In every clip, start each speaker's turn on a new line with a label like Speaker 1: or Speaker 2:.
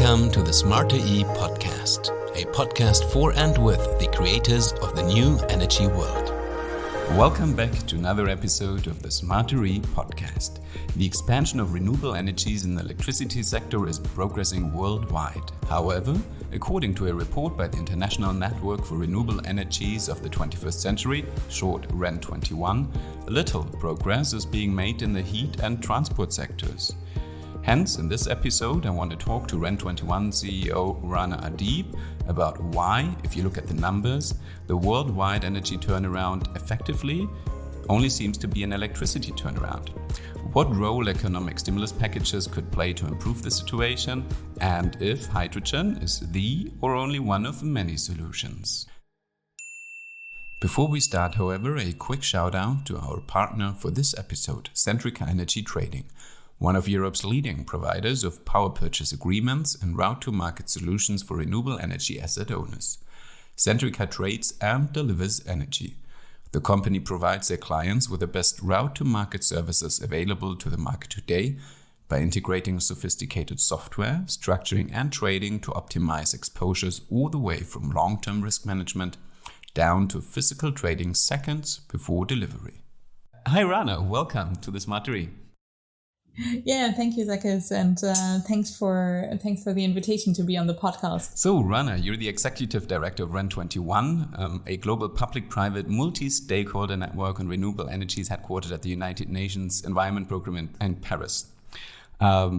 Speaker 1: Welcome to the Smarter E podcast, a podcast for and with the creators of the new energy world.
Speaker 2: Welcome back to another episode of the Smarter E podcast. The expansion of renewable energies in the electricity sector is progressing worldwide. However, according to a report by the International Network for Renewable Energies of the 21st Century, short REN21, little progress is being made in the heat and transport sectors. Hence, in this episode, I want to talk to REN21 CEO Rana Adib about why, if you look at the numbers, the worldwide energy turnaround effectively only seems to be an electricity turnaround. What role economic stimulus packages could play to improve the situation, and if hydrogen is the or only one of many solutions. Before we start, however, a quick shout out to our partner for this episode, Centrica Energy Trading, one of Europe's leading providers of power purchase agreements and route-to-market solutions for renewable energy asset owners. Centrica trades and delivers energy. The company provides their clients with the best route-to-market services available to the market today by integrating sophisticated software, structuring and trading to optimize exposures all the way from long-term risk management down to physical trading seconds before delivery. Hi Rana, welcome to the Smarter E.
Speaker 3: Yeah, thank you, Zakis, and thanks for the invitation to be on the podcast.
Speaker 2: So, Rana, you're the executive director of REN21, a global public-private multi-stakeholder network on renewable energies headquartered at the United Nations Environment Programme in Paris.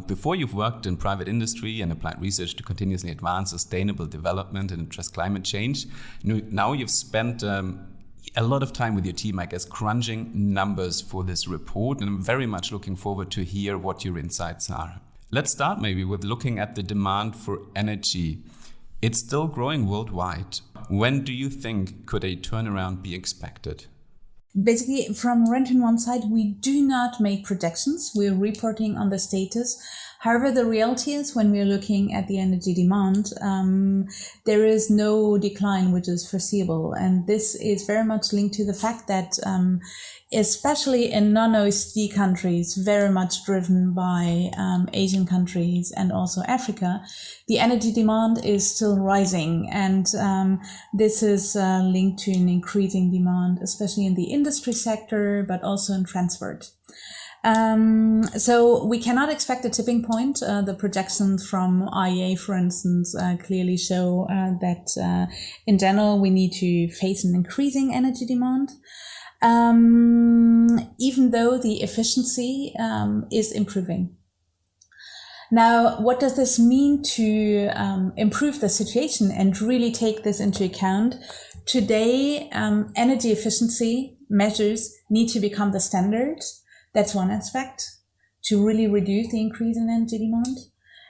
Speaker 2: Before you've worked in private industry and applied research to continuously advance sustainable development and address climate change, now you've spent a lot of time with your team, I guess, crunching numbers for this report, and I'm very much looking forward to hear what your insights are. Let's start maybe with looking at the demand for energy. It's still growing worldwide. When do you think could a turnaround be expected?
Speaker 3: Basically, from REN21 side, we do not make projections. We're reporting on the status. However, the reality is when we're looking at the energy demand, there is no decline which is foreseeable. And this is very much linked to the fact that, especially in non-OECD countries, very much driven by Asian countries and also Africa, the energy demand is still rising. And this is linked to an increasing demand, especially in the industry sector, but also in transport. So we cannot expect a tipping point. The projections from IEA, for instance, clearly show that in general we need to face an increasing energy demand, even though the efficiency is improving. Now, what does this mean to improve the situation and really take this into account? Today, energy efficiency measures need to become the standard. That's one aspect, to really reduce the increase in energy demand.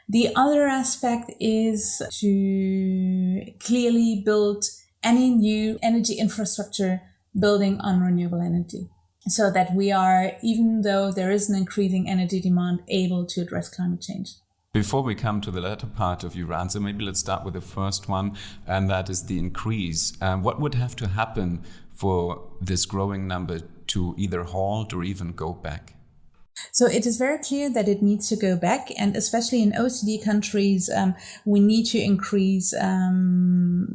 Speaker 3: The other aspect is to clearly build any new energy infrastructure building on renewable energy, so that we are, even though there is an increasing energy demand, able to address climate change.
Speaker 2: Before we come to the latter part of your answer, maybe let's start with the first one, and that is the increase. What would have to happen for this growing number to either halt or even go back?
Speaker 3: So it is very clear that it needs to go back, and especially in OECD countries, we need to increase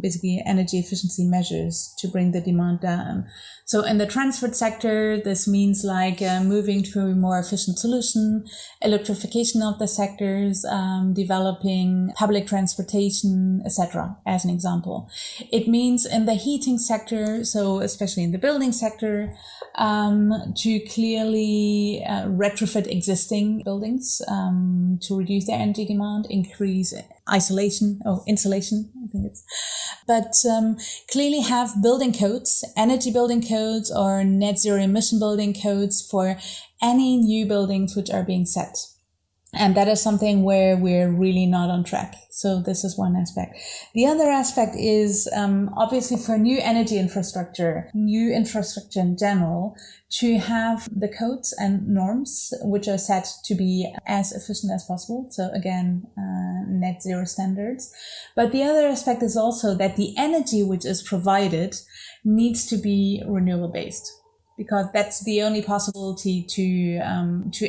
Speaker 3: basically energy efficiency measures to bring the demand down. So in the transport sector, this means like moving to a more efficient solution, electrification of the sectors, developing public transportation, etc., as an example. It means in the heating sector, so especially in the building sector, to clearly retrofit existing buildings to reduce their energy demand, increase insulation, I think it's. But clearly have building codes, energy building codes or net zero emission building codes for any new buildings which are being set. And that is something where we're really not on track. So this is one aspect. The other aspect is obviously for new energy infrastructure, new infrastructure in general, to have the codes and norms which are set to be as efficient as possible. So again, net zero standards. But the other aspect is also that the energy which is provided needs to be renewable based. because that's the only possibility to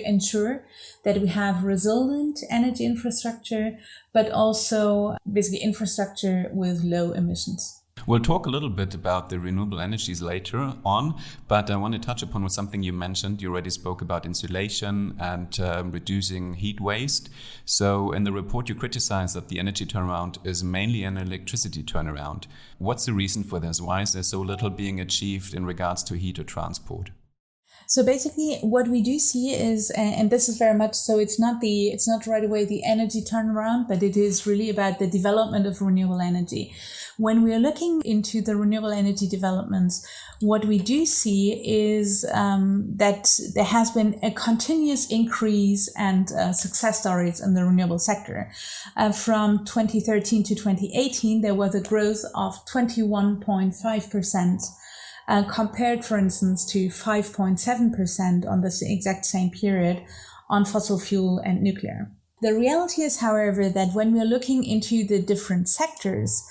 Speaker 3: ensure that we have resilient energy infrastructure, but also basically infrastructure with low emissions.
Speaker 2: We'll talk a little bit about the renewable energies later on, but I want to touch upon something you mentioned. You already spoke about insulation and reducing heat waste. So in the report, you criticize that the energy turnaround is mainly an electricity turnaround. What's the reason for this? Why is there so little being achieved in regards to heat or transport?
Speaker 3: So basically what we do see is, and this is very much so, it's not right away the energy turnaround, but it is really about the development of renewable energy. When we are looking into the renewable energy developments, what we do see is that there has been a continuous increase and success stories in the renewable sector. From 2013 to 2018, there was a growth of 21.5%. Compared, for instance, to 5.7% on the exact same period on fossil fuel and nuclear. The reality is, however, that when we're looking into the different sectors,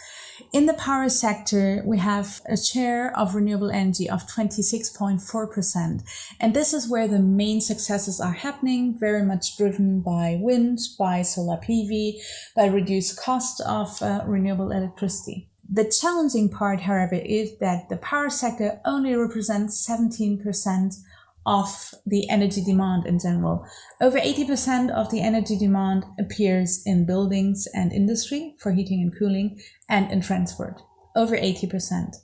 Speaker 3: in the power sector, we have a share of renewable energy of 26.4%. And this is where the main successes are happening, very much driven by wind, by solar PV, by reduced cost of renewable electricity. The challenging part, however, is that the power sector only represents 17% of the energy demand in general. Over 80% of the energy demand appears in buildings and industry for heating and cooling, and in transport. Over 80%.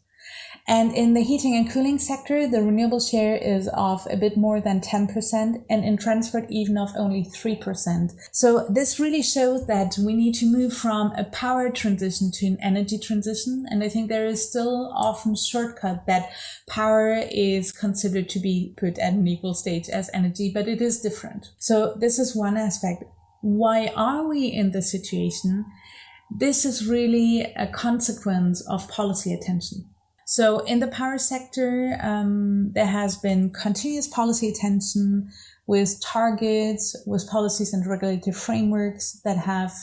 Speaker 3: And in the heating and cooling sector, the renewable share is of a bit more than 10%, and in transport even of only 3%. So this really shows that we need to move from a power transition to an energy transition. And I think there is still often shortcut that power is considered to be put at an equal stage as energy, but it is different. So this is one aspect. Why are we in this situation? This is really a consequence of policy attention. So in the power sector, there has been continuous policy attention with targets, with policies and regulatory frameworks that have,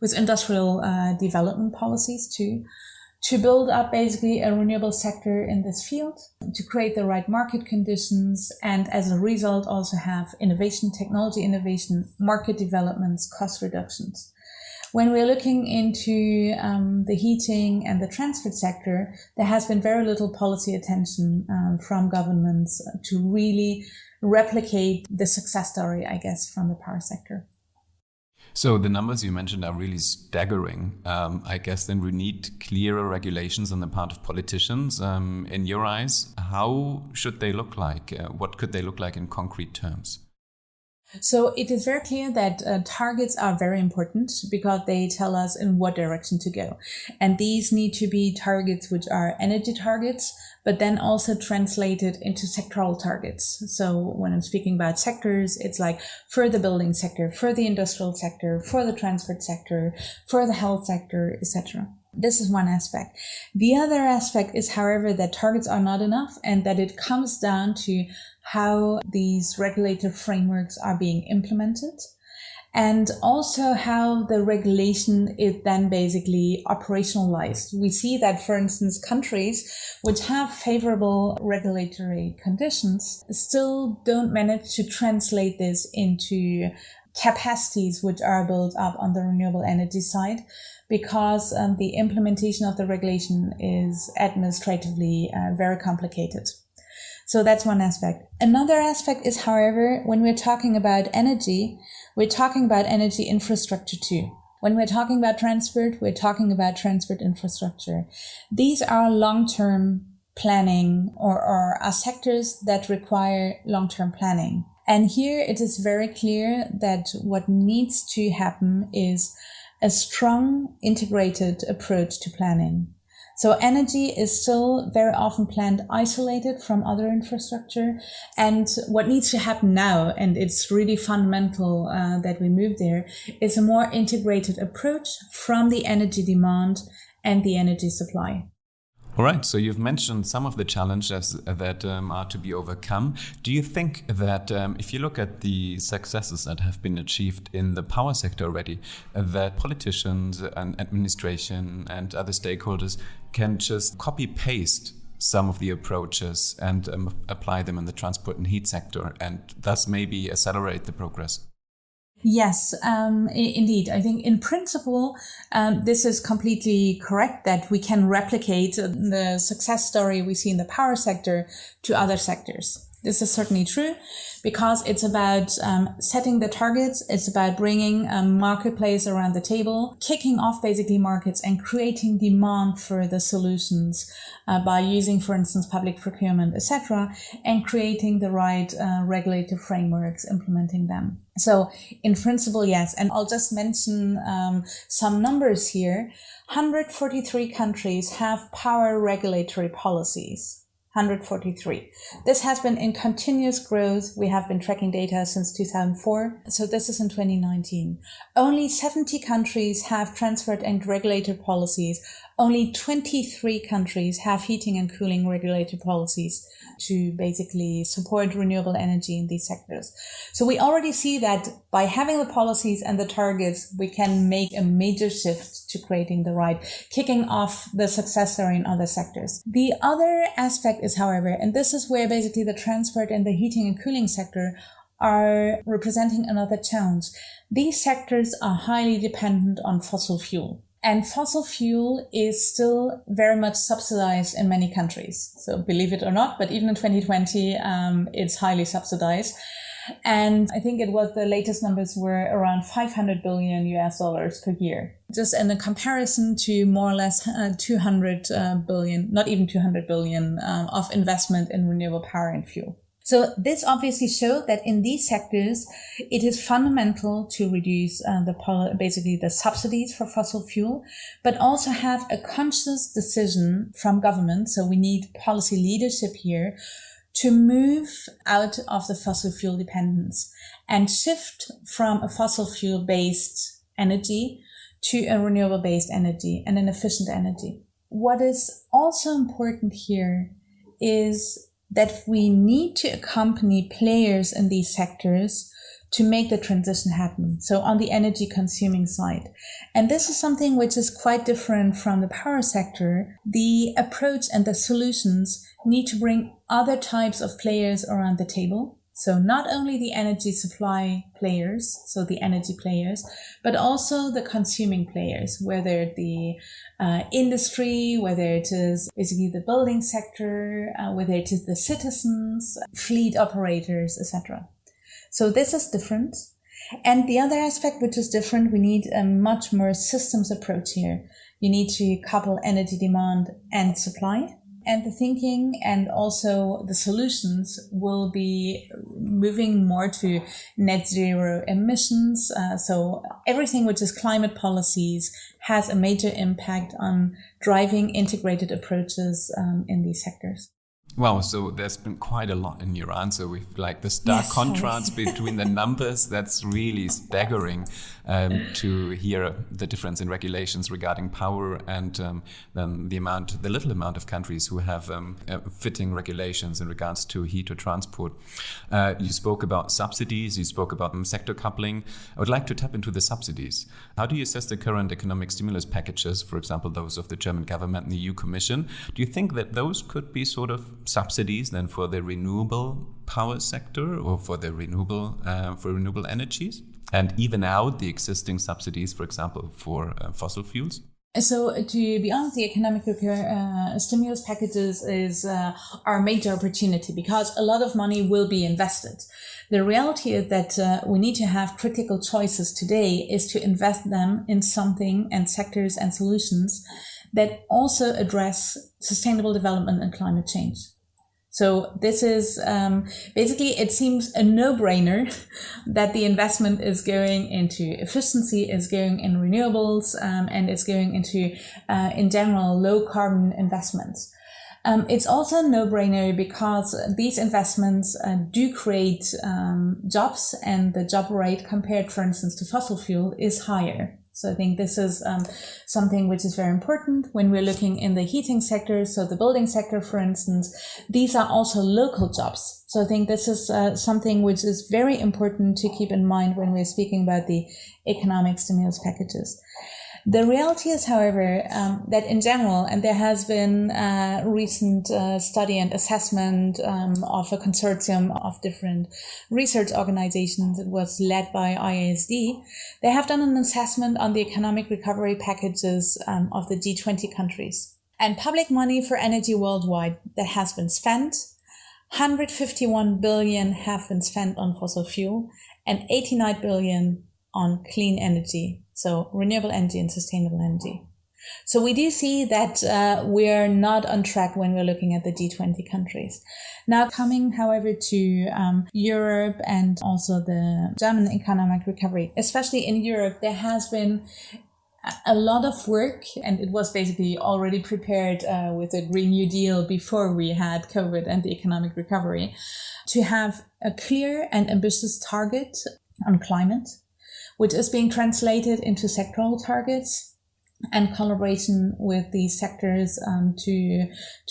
Speaker 3: with industrial development policies too, to build up basically a renewable sector in this field, to create the right market conditions, and as a result also have innovation, technology innovation, market developments, cost reductions. When we're looking into the heating and the transport sector, there has been very little policy attention from governments to really replicate the success story, I guess, from the power sector.
Speaker 2: So the numbers you mentioned are really staggering. I guess then we need clearer regulations on the part of politicians. In your eyes, how should they look like? What could they look like in concrete terms?
Speaker 3: So it is very clear that targets are very important because they tell us in what direction to go. And these need to be targets which are energy targets, but then also translated into sectoral targets. So when I'm speaking about sectors, it's like for the building sector, for the industrial sector, for the transport sector, for the health sector, etc. This is one aspect. The other aspect is, however, that targets are not enough and that it comes down to how these regulatory frameworks are being implemented and also how the regulation is then basically operationalized. We see that, for instance, countries which have favorable regulatory conditions still don't manage to translate this into capacities which are built up on the renewable energy side, because the implementation of the regulation is administratively very complicated. So that's one aspect. Another aspect is, however, when we're talking about energy, we're talking about energy infrastructure too. When we're talking about transport, we're talking about transport infrastructure. These are long-term planning or are sectors that require long-term planning. And here it is very clear that what needs to happen is a strong integrated approach to planning. So energy is still very often planned isolated from other infrastructure. And what needs to happen now, and it's really fundamental that we move there, is a more integrated approach from the energy demand and the energy supply.
Speaker 2: All right, so you've mentioned some of the challenges that are to be overcome. Do you think that if you look at the successes that have been achieved in the power sector already, that politicians and administration and other stakeholders can just copy-paste some of the approaches and apply them in the transport and heat sector, and thus maybe accelerate the progress?
Speaker 3: Yes, indeed. I think in principle, this is completely correct that we can replicate the success story we see in the power sector to other sectors. This is certainly true because it's about setting the targets. It's about bringing a marketplace around the table, kicking off basically markets and creating demand for the solutions by using, for instance, public procurement, etc., and creating the right regulative frameworks, implementing them. So in principle, yes. And I'll just mention some numbers here. 143 countries have power regulatory policies. 143. This has been in continuous growth. We have been tracking data since 2004. So this is in 2019. Only 70 countries have transferred and regulated policies. Only 23 countries have heating and cooling regulated policies to basically support renewable energy in these sectors. So we already see that by having the policies and the targets, we can make a major shift to creating the right, kicking off the success story in other sectors. The other aspect is, however, and this is where basically the transport and the heating and cooling sector are representing another challenge. These sectors are highly dependent on fossil fuel. And fossil fuel is still very much subsidized in many countries. So believe it or not, but even in 2020, it's highly subsidized. And I think it was the latest numbers were around $500 billion per year. Just in a comparison to more or less 200 billion, not even 200 billion of investment in renewable power and fuel. So this obviously showed that in these sectors, it is fundamental to reduce basically the subsidies for fossil fuel, but also have a conscious decision from government. So we need policy leadership here to move out of the fossil fuel dependence and shift from a fossil fuel based energy to a renewable based energy and an efficient energy. What is also important here is that we need to accompany players in these sectors to make the transition happen. So on the energy consuming side. And this is something which is quite different from the power sector. The approach and the solutions need to bring other types of players around the table. So not only the energy supply players, so the energy players, but also the consuming players, whether the industry, whether it is basically the building sector, whether it is the citizens, fleet operators, etc. So this is different. And the other aspect which is different, we need a much more systems approach here. You need to couple energy demand and supply. And the thinking and also the solutions will be moving more to net zero emissions. So everything which is climate policies has a major impact on driving integrated approaches in these sectors.
Speaker 2: Wow, so there's been quite a lot in your answer. We've like the stark contrast between the numbers. That's really staggering to hear the difference in regulations regarding power and then the little amount of countries who have fitting regulations in regards to heat or transport. You spoke about subsidies. You spoke about sector coupling. I would like to tap into the subsidies. How do you assess the current economic stimulus packages, for example, those of the German government and the EU Commission? Do you think that those could be sort of subsidies then for the renewable power sector or for the renewable energies, and even out the existing subsidies, for example, for fossil fuels?
Speaker 3: So to be honest, the economic stimulus packages are a major opportunity because a lot of money will be invested. The reality is that we need to have critical choices today is to invest them in something and sectors and solutions that also address sustainable development and climate change. So this is basically, it seems a no-brainer that the investment is going into efficiency, is going in renewables, and it's going into, in general, low carbon investments. It's also a no-brainer because these investments do create jobs, and the job rate compared, for instance, to fossil fuel is higher. So I think this is something which is very important when we're looking in the heating sector. So the building sector, for instance, these are also local jobs. So I think this is something which is very important to keep in mind when we're speaking about the economic stimulus packages. The reality is, however, that in general, and there has been a recent study and assessment of a consortium of different research organizations. It was led by IASD. They have done an assessment on the economic recovery packages of the G20 countries. And public money for energy worldwide that has been spent, 151 billion have been spent on fossil fuel and 89 billion on clean energy, so renewable energy and sustainable energy. So we do see that we're not on track when we're looking at the G20 countries. Now coming, however, to Europe and also the German economic recovery, especially in Europe, there has been a lot of work, and it was basically already prepared with the Green New Deal before we had COVID and the economic recovery, to have a clear and ambitious target on climate, which is being translated into sectoral targets and collaboration with these sectors to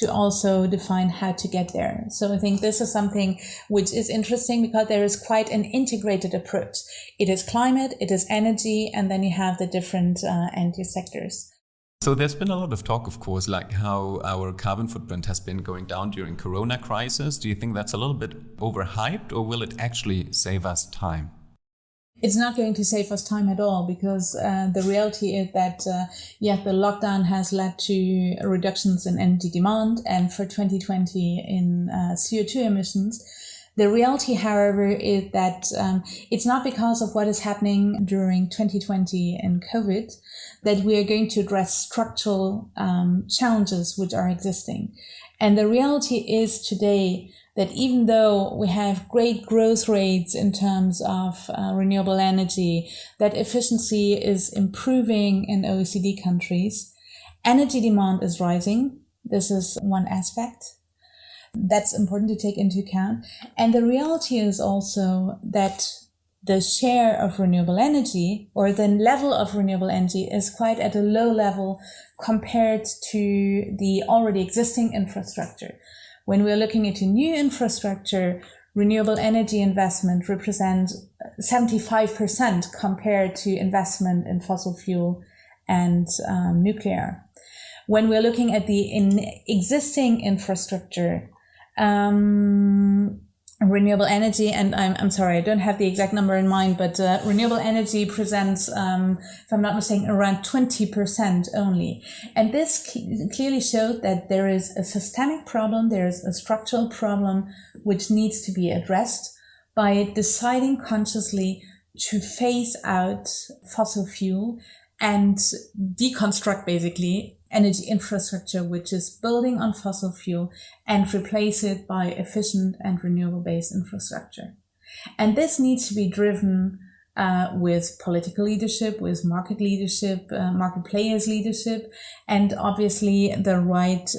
Speaker 3: also define how to get there. So I think this is something which is interesting because there is quite an integrated approach. It is climate, it is energy, and then you have the different energy sectors.
Speaker 2: So there's been a lot of talk, of course, like how our carbon footprint has been going down during Corona crisis. Do you think that's a little bit overhyped, or will it actually save us time?
Speaker 3: It's not going to save us time at all, because the reality is that, the lockdown has led to reductions in energy demand and for 2020 in CO2 emissions. The reality, however, is that it's not because of what is happening during 2020 and COVID that we are going to address structural challenges which are existing. And the reality is today that even though we have great growth rates in terms of renewable energy, that efficiency is improving in OECD countries, energy demand is rising. This is one aspect that's important to take into account. And the reality is also that the share of renewable energy, or the level of renewable energy, is quite at a low level compared to the already existing infrastructure. When we're looking into new infrastructure, renewable energy investment represents 75% compared to investment in fossil fuel and nuclear. When we're looking at the existing infrastructure, renewable energy, and I'm sorry, I don't have the exact number in mind, but renewable energy presents, if I'm not mistaken, around 20% only. And this clearly showed that there is a systemic problem, there is a structural problem which needs to be addressed by deciding consciously to phase out fossil fuel and deconstruct basically energy infrastructure which is building on fossil fuel and replace it by efficient and renewable-based infrastructure. And this needs to be driven with political leadership, with market leadership, market players leadership, and obviously the right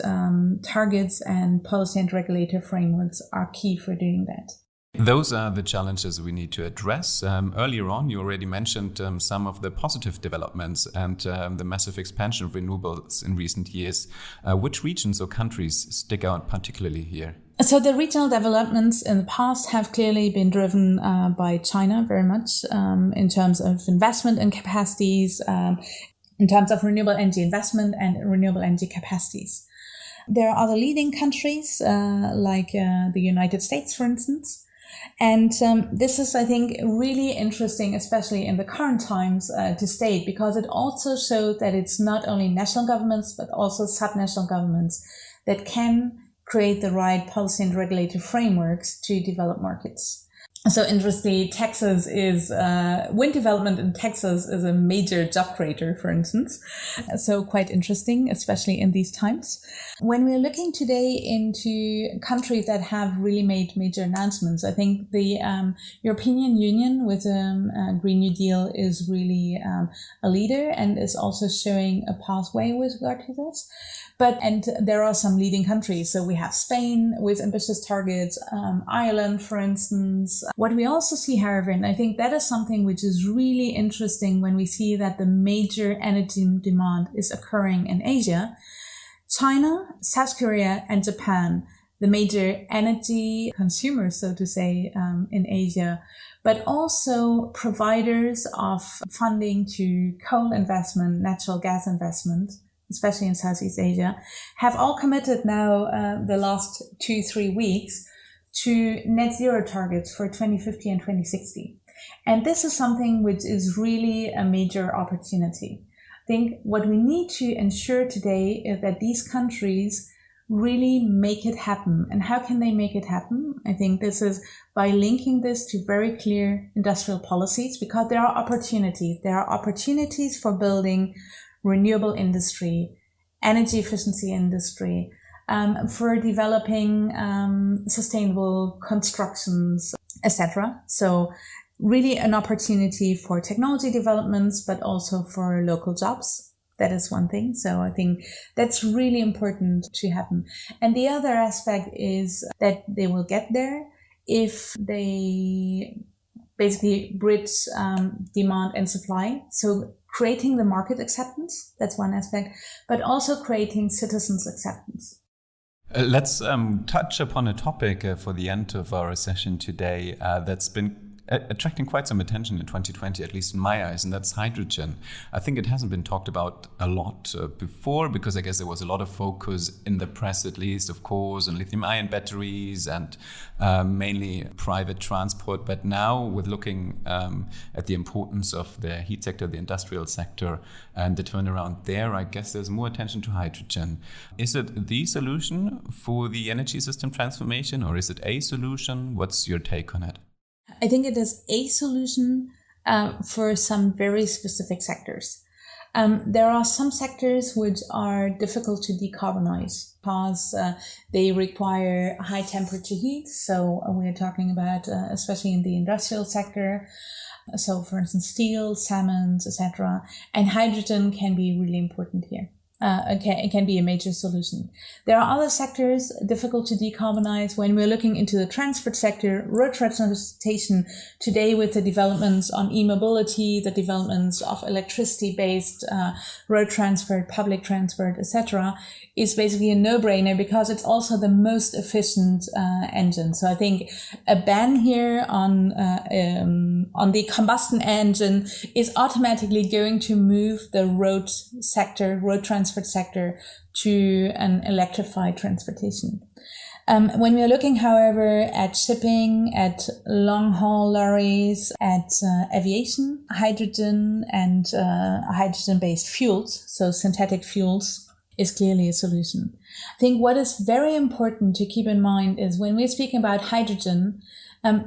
Speaker 3: targets and policy and regulator frameworks are key for doing that.
Speaker 2: Those are the challenges we need to address. Earlier on, you already mentioned some of the positive developments and the massive expansion of renewables in recent years. Which regions or countries stick out particularly here?
Speaker 3: So the regional developments in the past have clearly been driven by China very much in terms of investment and capacities, in terms of renewable energy investment and renewable energy capacities. There are other leading countries like the United States, for instance. And this is, I think, really interesting, especially in the current times, to state, because it also shows that it's not only national governments, but also subnational governments that can create the right policy and regulatory frameworks to develop markets. So interestingly, Texas is, wind development in Texas is a major job creator, for instance. So quite interesting, especially in these times. When we're looking today into countries that have really made major announcements, I think the European Union with a Green New Deal is really a leader and is also showing a pathway with regard to this. And there are some leading countries. So we have Spain with ambitious targets, Ireland, for instance. What we also see, however, and I think that is something which is really interesting when we see that the major energy demand is occurring in Asia, China, South Korea, and Japan, the major energy consumers, so to say, in Asia, but also providers of funding to coal investment, natural gas investment, especially in Southeast Asia, have all committed now the last 2-3 weeks to net zero targets for 2050 and 2060. And this is something which is really a major opportunity. I think what we need to ensure today is that these countries really make it happen. And how can they make it happen? I think this is by linking this to very clear industrial policies, because there are opportunities. There are opportunities for building renewable industry, energy efficiency industry, for developing sustainable constructions, etc. So really an opportunity for technology developments, but also for local jobs. That is one thing. So I think that's really important to happen. And the other aspect is that they will get there if they basically bridge demand and supply. So creating the market acceptance, that's one aspect, but also creating citizens' acceptance.
Speaker 2: Let's touch upon a topic for the end of our session today that's been attracting quite some attention in 2020, at least in my eyes, and that's hydrogen. I think it hasn't been talked about a lot before, because I guess there was a lot of focus in the press, at least, of course, on lithium-ion batteries and mainly private transport. But now, with looking at the importance of the heat sector, the industrial sector, and the turnaround there, I guess there's more attention to hydrogen. Is it the solution for the energy system transformation, or is it a solution? What's your take on it?
Speaker 3: I think it is a solution for some very specific sectors. There are some sectors which are difficult to decarbonize because they require high temperature heat. So we're talking about, especially in the industrial sector. So for instance, steel, cement, etc. And hydrogen can be really important here. It can be a major solution. There are other sectors difficult to decarbonize. When we're looking into the transport sector, road transportation today, with the developments on e-mobility, the developments of electricity-based road transport, public transport, etc., is basically a no-brainer because it's also the most efficient engine. So I think a ban here on the combustion engine is automatically going to move the road transport sector to an electrified transportation. When we're looking, however, at shipping, at long-haul lorries, at aviation, hydrogen and hydrogen-based fuels, so synthetic fuels, is clearly a solution. I think what is very important to keep in mind is when we're speaking about hydrogen,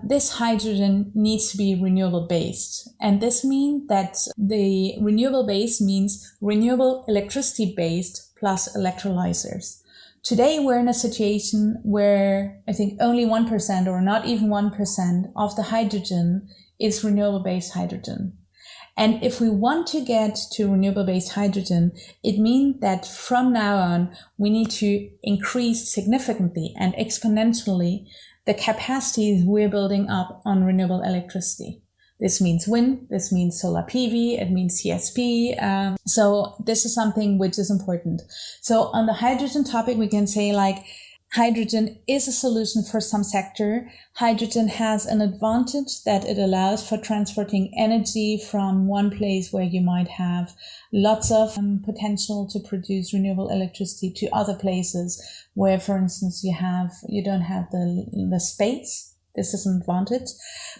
Speaker 3: this hydrogen needs to be renewable based. And this means that the renewable base means renewable electricity based plus electrolyzers. Today, we're in a situation where I think only 1% or not even 1% of the hydrogen is renewable based hydrogen. And if we want to get to renewable-based hydrogen, it means that from now on, we need to increase significantly and exponentially the capacities we're building up on renewable electricity. This means wind, this means solar PV, it means CSP. So this is something which is important. So on the hydrogen topic, we can say hydrogen is a solution for some sector. Hydrogen has an advantage that it allows for transporting energy from one place where you might have lots of potential to produce renewable electricity to other places where, for instance, you don't have the space. This is an advantage.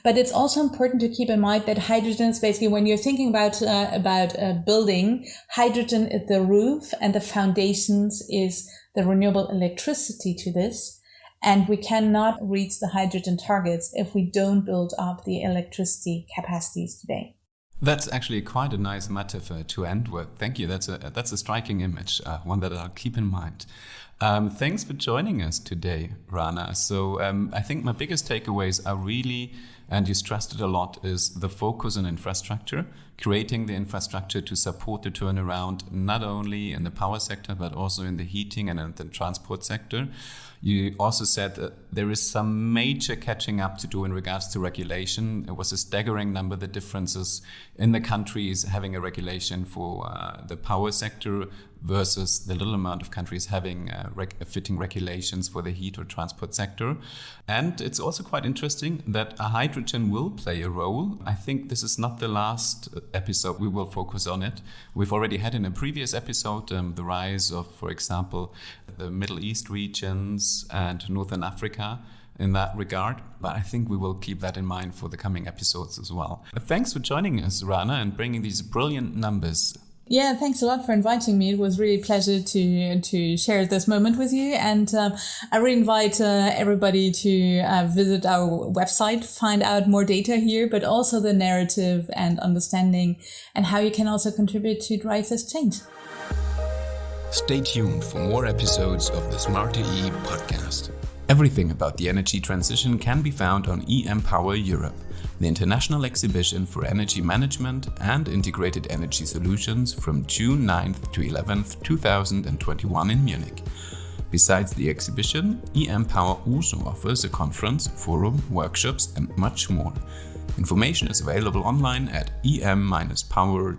Speaker 3: But it's also important to keep in mind that hydrogen is basically, when you're thinking about a building, hydrogen is the roof and the foundations is the renewable electricity to this. And we cannot reach the hydrogen targets if we don't build up the electricity capacities today.
Speaker 2: That's actually quite a nice metaphor to end with. Thank you. That's a striking image, one that I'll keep in mind. Thanks for joining us today, Rana. So I think my biggest takeaways are really, and you stressed it a lot, is the focus on infrastructure, creating the infrastructure to support the turnaround, not only in the power sector, but also in the heating and in the transport sector. You also said that there is some major catching up to do in regards to regulation. It was a staggering number, the differences in the countries having a regulation for the power sector versus the little amount of countries having fitting regulations for the heat or transport sector. And it's also quite interesting that hydrogen will play a role. I think this is not the last episode we will focus on it. We've already had in a previous episode the rise of, for example, the Middle East regions and Northern Africa in that regard, but I think we will keep that in mind for the coming episodes as well. Thanks for joining us, Rana, and bringing these brilliant numbers.
Speaker 3: Yeah, thanks a lot for inviting me. It was really a pleasure to share this moment with you. And I really invite everybody to visit our website, find out more data here, but also the narrative and understanding and how you can also contribute to drive this change.
Speaker 1: Stay tuned for more episodes of the Smarter E podcast.
Speaker 2: Everything about the energy transition can be found on Empower Europe, the international exhibition for energy management and integrated energy solutions from June 9th to 11th, 2021 in Munich. Besides the exhibition, Empower also offers a conference, forum, workshops and much more. Information is available online at em-power.eu.